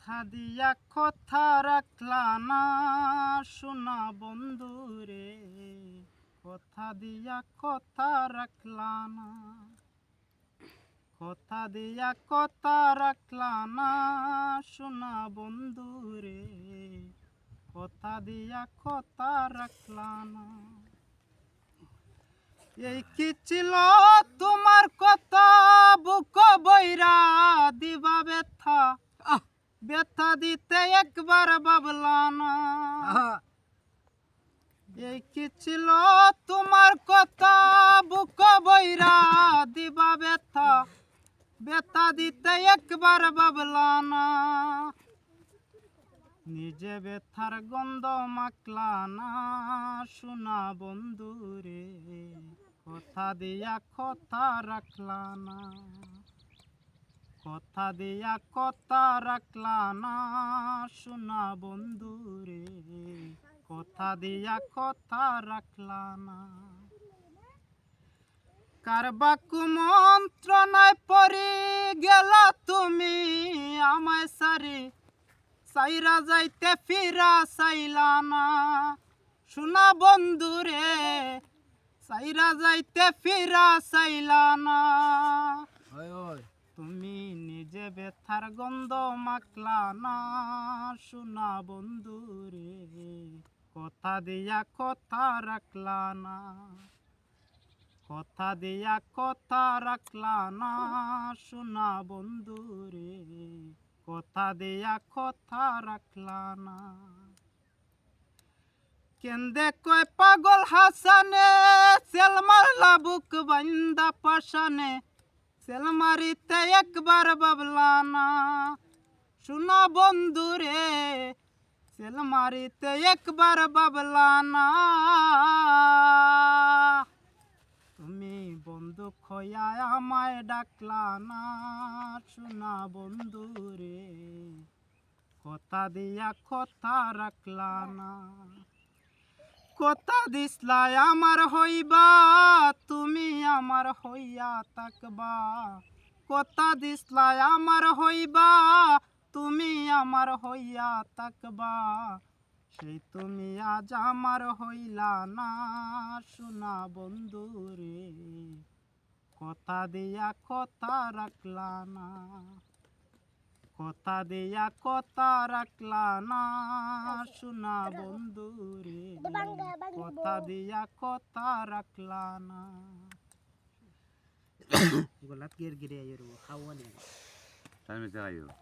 কথা দিয়া কথা রাখলা না শোনা বন্ধু রে, কথা দিয়া কথা রাখলা না, কথা দিয়া কথা রাখলা না শোনা বন্ধু রে, কথা দিয়া কথা রাখলা না। এই কি ছিল তোমার কথা বুক বইরা দিবা ব্যথা, ব্যথা দিতে একবার ভাবলা না। এই কি ছিল তোমার কথা বুক বইরা দিবা ব্যথা, ব্যথা দিতে একবার ভাবলা না। নিজে ব্যথার গন্ধ মাখলা না শোনা বন্ধু রে, কথা দিয়া কথা রাখলা না, কথা দিয়া কথা রাখলা না শোনা বন্ধু রে, কথা দিয়া কথা রাখলা না। কারবা কুমন্ত্রণায় পরি গেলা তুমি আমায় সারি, সাইরা যাইতে ফিরা চাইলা না শোনা বন্ধু রে, সাইরা যাইতে ফিরা চাইলা না। তুমি নিজে ব্যথার গন্ধ মাখলা না শোনা বন্ধু রে, কথা দিয়া কথা রাখলা না, কথা দিয়া কথা রাখলা না শোনা বন্ধু রে, কথা দিয়া কথা রাখলা না। কেন্দে কয় পাগল হাসানে সেল মারলা বুক বান্দা পাশানে, সেল মারিতে একবার ভাবলা না শোনা বন্ধু রে, সেল মারিতে একবার ভাবলা না। তুমি বন্ধু খয়া আমায় ডাকলা না শোনা বন্ধু রে, কথা দিয়া কথা রাখলা না। কথা দিসলাই আমার হইবা তুমি আমার হইয়া থাকবা, কথা দিসলাই আমার হইবা তুমি আমার হইয়া থাকবা, সেই তুমি আজ আমার হইলা না শোনা বন্ধু রে, কথা দিয়া কথা রাখলা না, কথা দিয়া কথা রাখলা না শোনা বন্ধু রে, কথা দিয়া কথা রাখলা না। গোলাপ গির গিরে খাওয়া নেই।